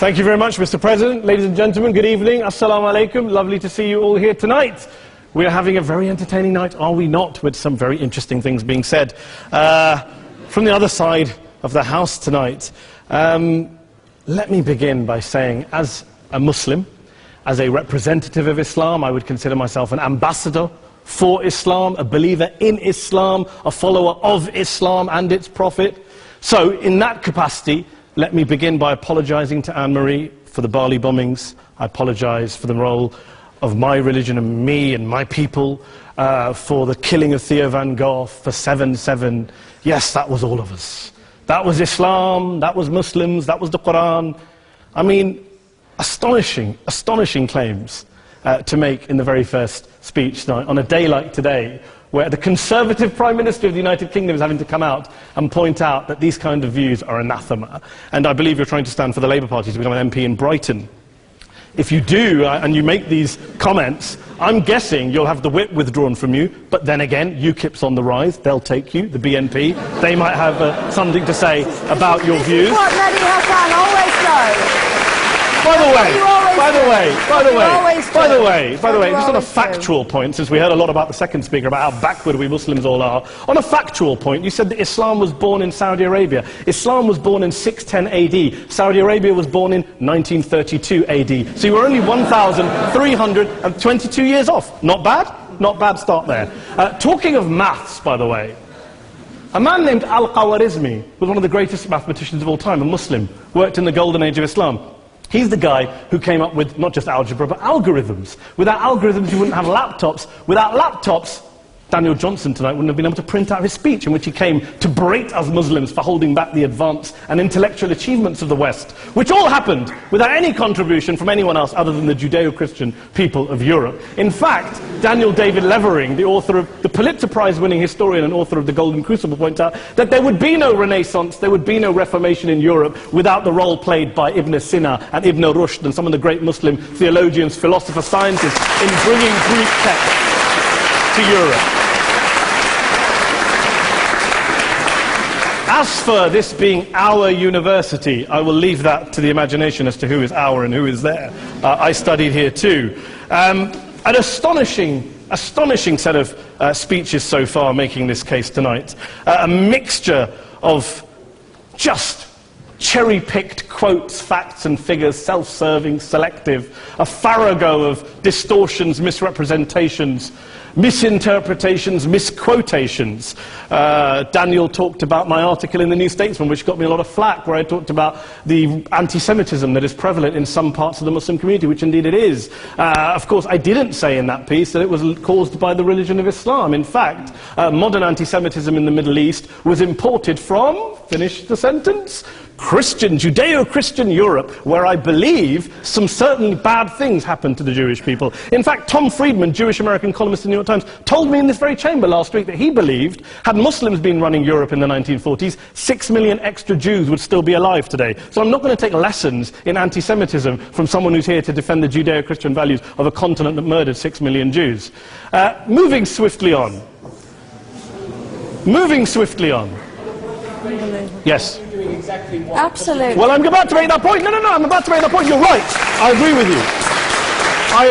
Thank you very much, Mr. President. Ladies and gentlemen, good evening. Assalamu alaikum. Lovely to see you all here tonight. We are having a very entertaining night, are we not, with some very interesting things being said from the other side of the house tonight. Let me begin by saying, as a Muslim, as a representative of Islam, I would consider myself an ambassador for Islam, a believer in Islam, a follower of Islam and its Prophet. So, in that capacity, let me begin by apologizing to Anne-Marie for the Bali bombings. I apologize for the role of my religion and me and my people, for the killing of Theo van Gogh, for 7/7. Yes, that was all of us. That was Islam, that was Muslims, that was the Quran. I mean, astonishing claims to make in the very first speech tonight, on a day like today, where the Conservative Prime Minister of the United Kingdom is having to come out and point out that these kind of views are anathema. And I believe you're trying to stand for the Labour Party to become an MP in Brighton. If you do, and you make these comments, I'm guessing you'll have the whip withdrawn from you, but then again, UKIP's on the rise, they'll take you, the BNP, they might have something to say about your views. What Mehdi Hassan always does. By the way, just on a factual point, since we heard a lot about the second speaker, about how backward we Muslims all are, on a factual point, you said that Islam was born in Saudi Arabia. Islam was born in 610 AD. Saudi Arabia was born in 1932 AD. So you were only 1,322 years off. Not bad? Not bad start there. Talking of maths, by the way, a man named Al-Khawarizmi was one of the greatest mathematicians of all time, a Muslim, worked in the golden age of Islam. He's the guy who came up with not just algebra, but algorithms. Without algorithms, you wouldn't have laptops. Without laptops, Daniel Johnson tonight wouldn't have been able to print out his speech in which he came to berate us Muslims for holding back the advance and intellectual achievements of the West, which all happened without any contribution from anyone else other than the Judeo-Christian people of Europe. In fact, Daniel David Levering, the author of the Pulitzer Prize-winning historian and author of The Golden Crucible, points out that there would be no Renaissance, there would be no Reformation in Europe without the role played by Ibn Sina and Ibn Rushd and some of the great Muslim theologians, philosophers, scientists in bringing Greek texts to Europe. As for this being our university, I will leave that to the imagination as to who is our and who is there. I studied here too. An astonishing set of speeches so far making this case tonight. A mixture of just cherry-picked quotes, facts and figures, self-serving, selective, a farrago of distortions, misrepresentations, misinterpretations, misquotations. Daniel talked about my article in the New Statesman, which got me a lot of flack, where I talked about the anti-Semitism that is prevalent in some parts of the Muslim community, which indeed it is. Of course, I didn't say in that piece that it was caused by the religion of Islam. In fact, modern anti-Semitism in the Middle East was imported from, finish the sentence, Judeo-Christian Europe, where I believe some certainly bad things happened to the Jewish people. In fact, Tom Friedman, Jewish-American columnist in the New York Times, told me in this very chamber last week that he believed, had Muslims been running Europe in the 1940s, 6 million extra Jews would still be alive today. So I'm not going to take lessons in anti-Semitism from someone who's here to defend the Judeo-Christian values of a continent that murdered 6 million Jews. Moving swiftly on. Yes. Absolutely. Well, I'm about to make that point. No, I'm about to make that point. You're right. I agree with you. I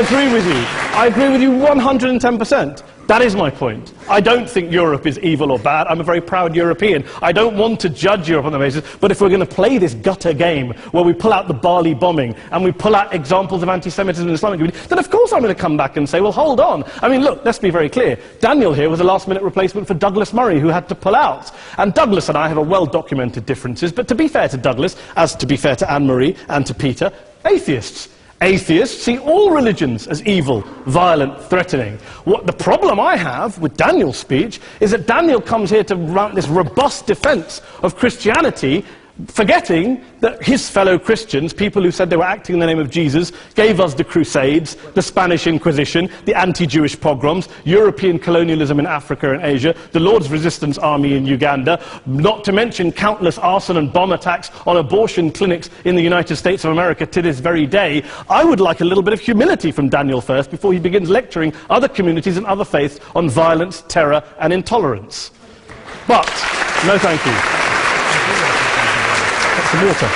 agree with you 110%. That is my point. I don't think Europe is evil or bad. I'm a very proud European. I don't want to judge Europe on the basis, but if we're going to play this gutter game where we pull out the Bali bombing and we pull out examples of anti-Semitism in the Islamic community, then of course I'm going to come back and say, well, hold on. I mean, look, let's be very clear. Daniel here was a last-minute replacement for Douglas Murray, who had to pull out. And Douglas and I have a well-documented differences, but to be fair to Douglas, as to be fair to Anne-Marie and to Peter, atheists. Atheists see all religions as evil, violent, threatening. What the problem I have with Daniel's speech is that Daniel comes here to run this robust defense of Christianity, forgetting that his fellow Christians, people who said they were acting in the name of Jesus, gave us the Crusades, the Spanish Inquisition, the anti-Jewish pogroms, European colonialism in Africa and Asia, the Lord's Resistance Army in Uganda, not to mention countless arson and bomb attacks on abortion clinics in the United States of America to this very day. I would like a little bit of humility from Daniel first before he begins lecturing other communities and other faiths on violence, terror and intolerance. But, no thank you. Some water.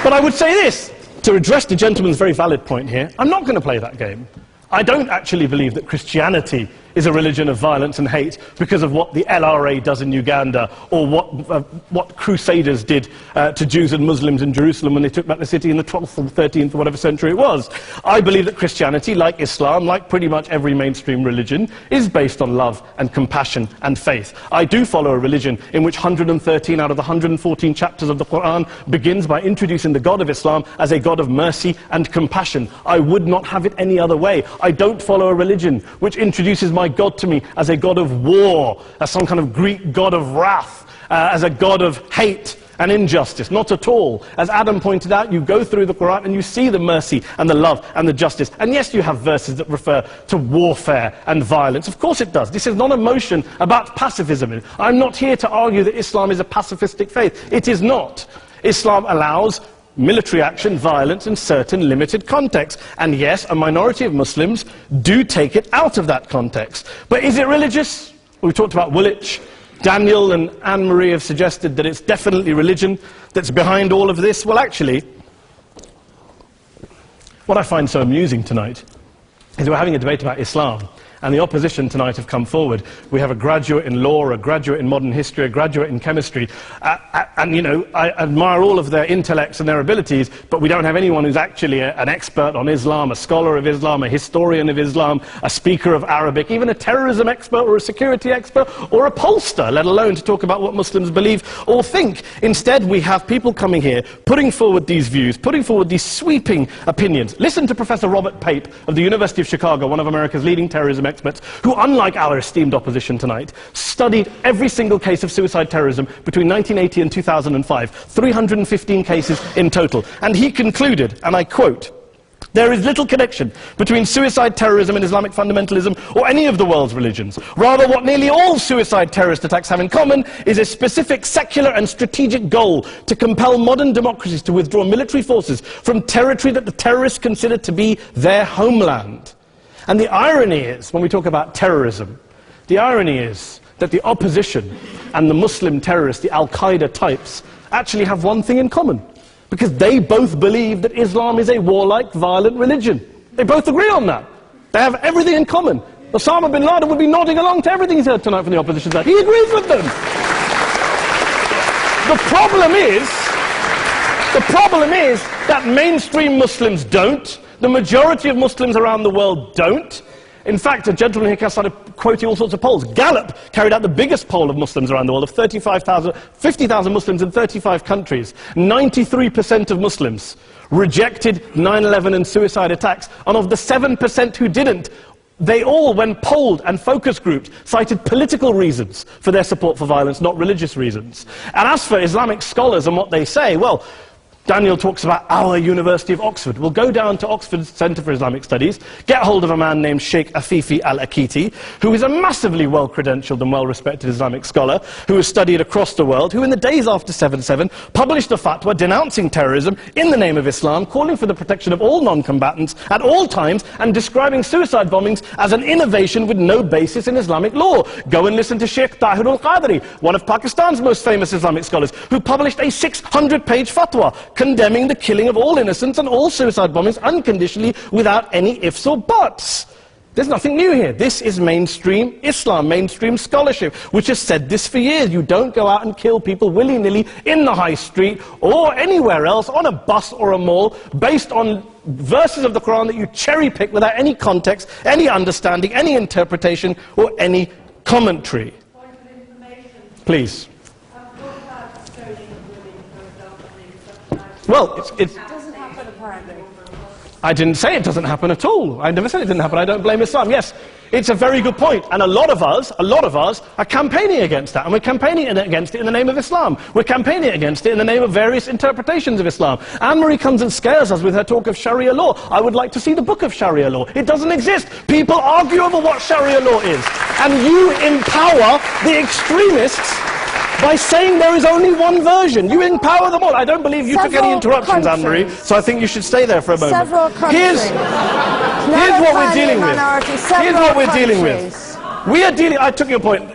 But I would say this, to address the gentleman's very valid point here, I'm not going to play that game. I don't actually believe that Christianity is a religion of violence and hate because of what the LRA does in Uganda or what Crusaders did to Jews and Muslims in Jerusalem when they took back the city in the 12th or 13th or whatever century it was. I believe that Christianity, like Islam, like pretty much every mainstream religion, is based on love and compassion and faith. I do follow a religion in which 113 out of the 114 chapters of the Quran begins by introducing the God of Islam as a God of mercy and compassion. I would not have it any other way. I don't follow a religion which introduces my God to me as a God of war, as some kind of Greek God of wrath, as a God of hate and injustice. Not at all. As Adam pointed out, you go through the Quran and you see the mercy and the love and the justice. And yes, you have verses that refer to warfare and violence. Of course it does. This is not a motion about pacifism. I'm not here to argue that Islam is a pacifistic faith. It is not. Islam allows military action, violence in certain limited contexts. And yes, a minority of Muslims do take it out of that context. But is it religious? We talked about Woolwich. Daniel and Anne-Marie have suggested that it's definitely religion that's behind all of this. Well, actually, what I find so amusing tonight is we're having a debate about Islam. And the opposition tonight have come forward. We have a graduate in law, a graduate in modern history, a graduate in chemistry. And, you know, I admire all of their intellects and their abilities, but we don't have anyone who's actually an expert on Islam, a scholar of Islam, a historian of Islam, a speaker of Arabic, even a terrorism expert or a security expert or a pollster, let alone to talk about what Muslims believe or think. Instead, we have people coming here, putting forward these views, putting forward these sweeping opinions. Listen to Professor Robert Pape of the University of Chicago, one of America's leading terrorism experts, who, unlike our esteemed opposition tonight, studied every single case of suicide terrorism between 1980 and 2005, 315 cases in total. And he concluded, and I quote, "There is little connection between suicide terrorism and Islamic fundamentalism or any of the world's religions. Rather, what nearly all suicide terrorist attacks have in common is a specific secular and strategic goal to compel modern democracies to withdraw military forces from territory that the terrorists consider to be their homeland." And the irony is, when we talk about terrorism, the irony is that the opposition and the Muslim terrorists, the Al-Qaeda types, actually have one thing in common. Because they both believe that Islam is a warlike, violent religion. They both agree on that. They have everything in common. Osama bin Laden would be nodding along to everything he's heard tonight from the opposition side. He agrees with them. The problem is that mainstream Muslims don't. The majority of Muslims around the world don't. In fact, a gentleman here started quoting all sorts of polls. Gallup carried out the biggest poll of Muslims around the world, of 50,000 Muslims in 35 countries. 93% of Muslims rejected 9/11 and suicide attacks, and of the 7% who didn't, they all, when polled and focus grouped, cited political reasons for their support for violence, not religious reasons. And as for Islamic scholars and what they say, well, Daniel talks about our University of Oxford. We'll go down to Oxford Centre for Islamic Studies, get hold of a man named Sheikh Afifi al-Akiti, who is a massively well-credentialed and well-respected Islamic scholar, who has studied across the world, who in the days after 7/7 published a fatwa denouncing terrorism in the name of Islam, calling for the protection of all non-combatants at all times, and describing suicide bombings as an innovation with no basis in Islamic law. Go and listen to Sheikh Tahir al-Qadri, one of Pakistan's most famous Islamic scholars, who published a 600-page fatwa condemning the killing of all innocents and all suicide bombings unconditionally without any ifs or buts. There's nothing new here. This is mainstream Islam, mainstream scholarship, which has said this for years. You don't go out and kill people willy-nilly in the high street or anywhere else, on a bus or a mall, based on verses of the Quran that you cherry-pick without any context, any understanding, any interpretation, or any commentary. Point of information. Please. What about stoning of women, for example, in Well, It doesn't happen, apparently. I didn't say it doesn't happen at all. I never said it didn't happen. I don't blame Islam. Yes, it's a very good point. And a lot of us are campaigning against that. And we're campaigning against it in the name of Islam. We're campaigning against it in the name of various interpretations of Islam. Anne-Marie comes and scares us with her talk of Sharia law. I would like to see the book of Sharia law. It doesn't exist. People argue over what Sharia law is. And you empower the extremists by saying there is only one version. You empower them all. I don't believe you took any interruptions, Anne-Marie, so I think you should stay there for a moment. Several countries. Here's what we're dealing with. Here's what we're dealing with. We are dealing, I took your point.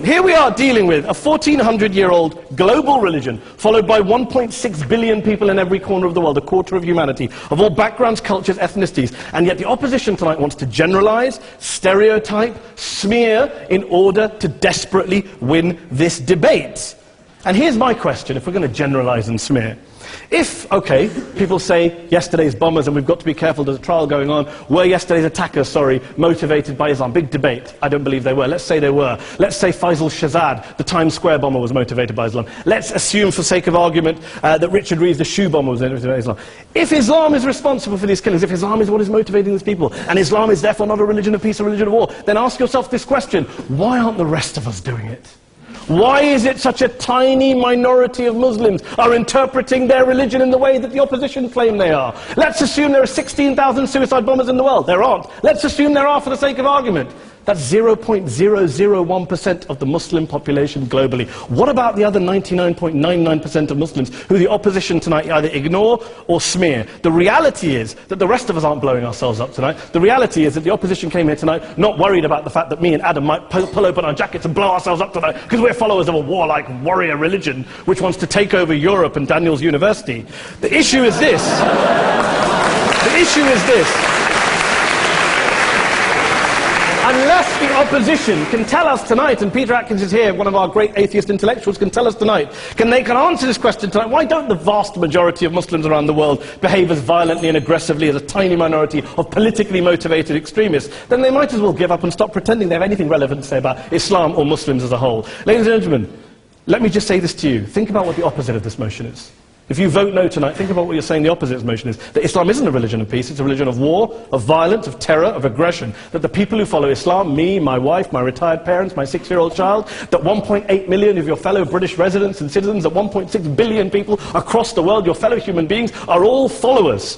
Here we are dealing with a 1400-year-old global religion followed by 1.6 billion people in every corner of the world, a quarter of humanity, of all backgrounds, cultures, ethnicities. And yet the opposition tonight wants to generalize, stereotype, smear in order to desperately win this debate. And here's my question, if we're going to generalize and smear. If, okay, people say yesterday's bombers, and we've got to be careful, there's a trial going on, were yesterday's attackers, motivated by Islam? Big debate. I don't believe they were. Let's say they were. Let's say Faisal Shahzad, the Times Square bomber, was motivated by Islam. Let's assume, for sake of argument, that Richard Reeves, the shoe bomber, was motivated by Islam. If Islam is responsible for these killings, if Islam is what is motivating these people, and Islam is therefore not a religion of peace, a religion of war, then ask yourself this question: why aren't the rest of us doing it? Why is it such a tiny minority of Muslims are interpreting their religion in the way that the opposition claim they are? Let's assume there are 16,000 suicide bombers in the world. There aren't. Let's assume there are for the sake of argument. That's 0.001% of the Muslim population globally. What about the other 99.99% of Muslims who the opposition tonight either ignore or smear? The reality is that the rest of us aren't blowing ourselves up tonight. The reality is that the opposition came here tonight not worried about the fact that me and Adam might pull open our jackets and blow ourselves up tonight because we're followers of a warlike warrior religion which wants to take over Europe and Daniel's university. The issue is this. The issue is this. Unless the opposition can tell us tonight, and Peter Atkins is here, one of our great atheist intellectuals, can tell us tonight, can answer this question tonight: why don't the vast majority of Muslims around the world behave as violently and aggressively as a tiny minority of politically motivated extremists? Then they might as well give up and stop pretending they have anything relevant to say about Islam or Muslims as a whole. Ladies and gentlemen, let me just say this to you. Think about what the opposite of this motion is. If you vote no tonight, think about what you're saying the opposite of this motion is. That Islam isn't a religion of peace, it's a religion of war, of violence, of terror, of aggression. That the people who follow Islam, me, my wife, my retired parents, my 6-year-old child, that 1.8 million of your fellow British residents and citizens, that 1.6 billion people across the world, your fellow human beings, are all followers,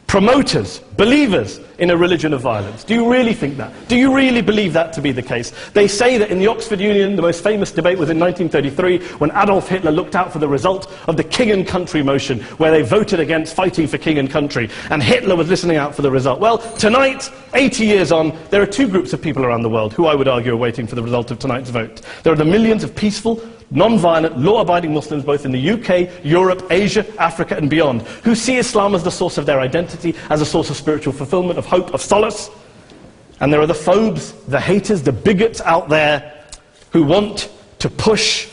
promoters, believers in a religion of violence. Do you really think that? Do you really believe that to be the case? They say that in the Oxford Union, the most famous debate was in 1933, when Adolf Hitler looked out for the result of the King and Country motion, where they voted against fighting for King and Country, and Hitler was listening out for the result. Well, tonight, 80 years on, there are two groups of people around the world who I would argue are waiting for the result of tonight's vote. There are the millions of peaceful, non-violent, law-abiding Muslims both in the UK, Europe, Asia, Africa and beyond, who see Islam as the source of their identity, as a source of spiritual fulfillment, of hope, of solace. And there are the phobes, the haters, the bigots out there who want to push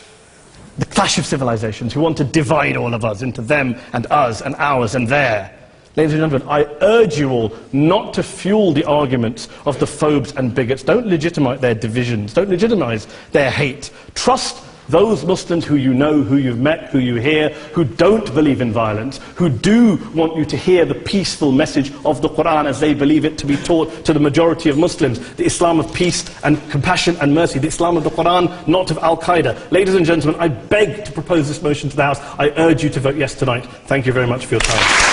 the clash of civilizations, who want to divide all of us into them and us and ours and their. Ladies and gentlemen, I urge you all not to fuel the arguments of the phobes and bigots. Don't legitimize their divisions. Don't legitimize their hate. Trust those Muslims who you know, who you've met, who you hear, who don't believe in violence, who do want you to hear the peaceful message of the Quran as they believe it to be taught to the majority of Muslims, the Islam of peace and compassion and mercy, the Islam of the Quran, not of Al-Qaeda. Ladies and gentlemen, I beg to propose this motion to the House. I urge you to vote yes tonight. Thank you very much for your time.